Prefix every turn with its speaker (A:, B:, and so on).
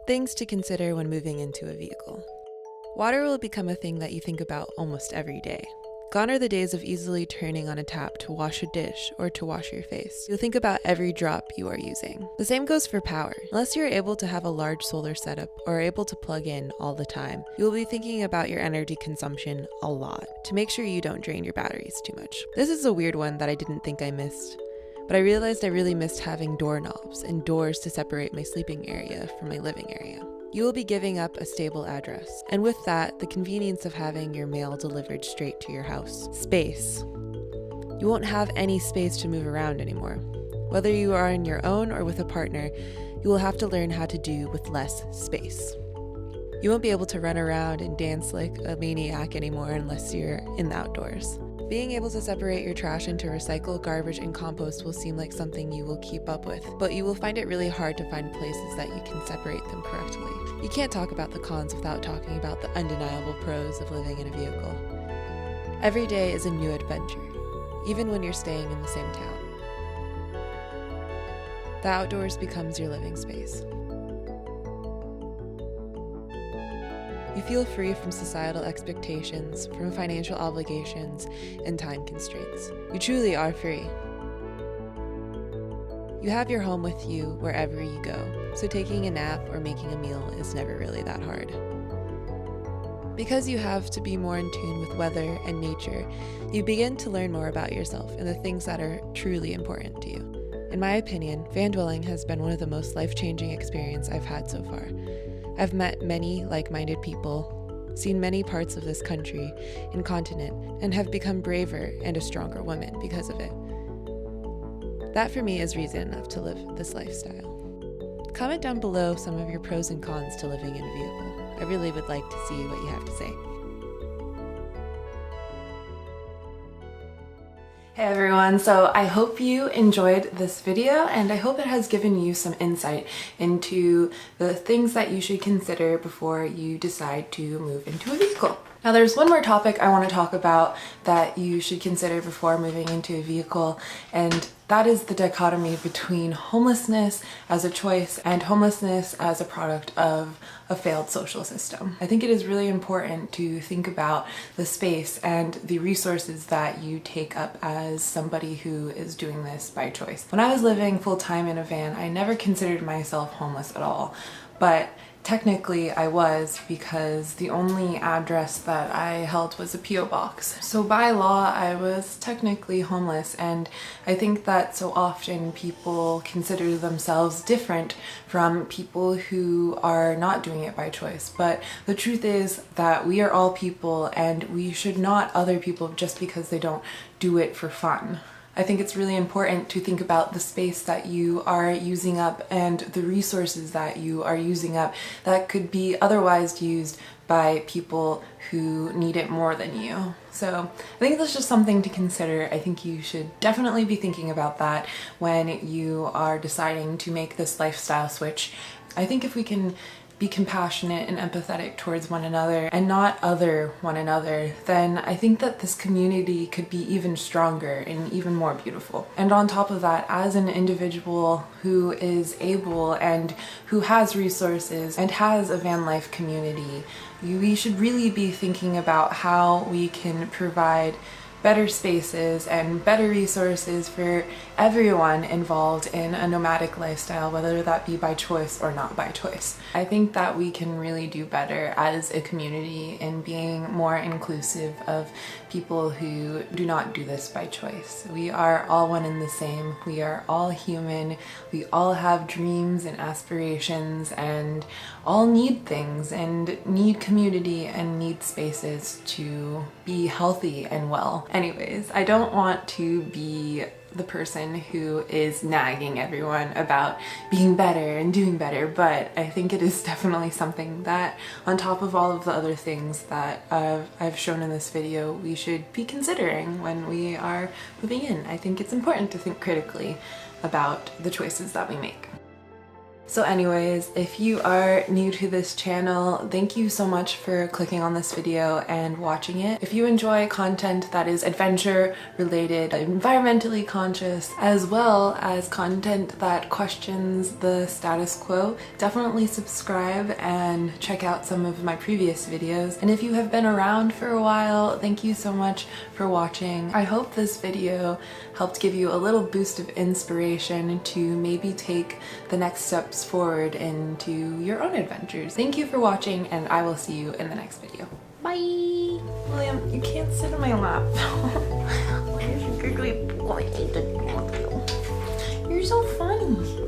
A: Things to consider when moving into a vehicle. Water will become a thing that you think about almost every day. Gone are the days of easily turning on a tap to wash a dish or to wash your face. You'll think about every drop you are using. The same goes for power. Unless you're able to have a large solar setup or are able to plug in all the time, you will be thinking about your energy consumption a lot to make sure you don't drain your batteries too much. This is a weird one that I didn't think I missed, but I realized I really missed having doorknobs and doors to separate my sleeping area from my living area. You will be giving up a stable address, and with that, the convenience of having your mail delivered straight to your house. Space. You won't have any space to move around anymore. Whether you are on your own or with a partner, you will have to learn how to do with less space. You won't be able to run around and dance like a maniac anymore unless you're in the outdoors. Being able to separate your trash into recycle, garbage, and compost will seem like something you will keep up with, but you will find it really hard to find places that you can separate them correctly. You can't talk about the cons without talking about the undeniable pros of living in a vehicle. Every day is a new adventure, even when you're staying in the same town. The outdoors becomes your living space. You feel free from societal expectations, from financial obligations, and time constraints. You truly are free. You have your home with you wherever you go, so taking a nap or making a meal is never really that hard. Because you have to be more in tune with weather and nature, you begin to learn more about yourself and the things that are truly important to you. In my opinion, van dwelling has been one of the most life-changing experiences I've had so far. I've met many like-minded people, seen many parts of this country and continent, and have become braver and a stronger woman because of it. That for me is reason enough to live this lifestyle. Comment down below some of your pros and cons to living in a vehicle. I really would like to see what you have to say. Hey everyone, so I hope you enjoyed this video and I hope it has given you some insight into the things that you should consider before you decide to move into a vehicle. Now there's one more topic I want to talk about that you should consider before moving into a vehicle, and that is the dichotomy between homelessness as a choice and homelessness as a product of a failed social system. I think it is really important to think about the space and the resources that you take up as somebody who is doing this by choice. When I was living full-time in a van, I never considered myself homeless at all, but technically I was, because the only address that I held was a P.O. box. So by law I was technically homeless, and I think that so often people consider themselves different from people who are not doing it by choice. But the truth is that we are all people and we should not other people just because they don't do it for fun. I think it's really important to think about the space that you are using up and the resources that you are using up that could be otherwise used by people who need it more than you. So I think that's just something to consider. I think you should definitely be thinking about that when you are deciding to make this lifestyle switch. I think if we can be compassionate and empathetic towards one another and not other one another, then I think that this community could be even stronger and even more beautiful. And on top of that, as an individual who is able and who has resources and has a van life community, we should really be thinking about how we can provide better spaces and better resources for everyone involved in a nomadic lifestyle, whether that be by choice or not by choice. I think that we can really do better as a community in being more inclusive of people who do not do this by choice. We are all one and the same. We are all human. We all have dreams and aspirations and all need things and need community and need spaces to be healthy and well. Anyways, I don't want to be the person who is nagging everyone about being better and doing better, but I think it is definitely something that, on top of all of the other things that I've shown in this video, we should be considering when we are moving in. I think it's important to think critically about the choices that we make. So anyways, if you are new to this channel, thank you so much for clicking on this video and watching it. If you enjoy content that is adventure related, environmentally conscious, as well as content that questions the status quo, definitely subscribe and check out some of my previous videos. And if you have been around for a while, thank you so much for watching. I hope this video helped give you a little boost of inspiration to maybe take the next steps forward into your own adventures. Thank you for watching, and I will see you in the next video. Bye! William, you can't sit in my lap. You're so funny.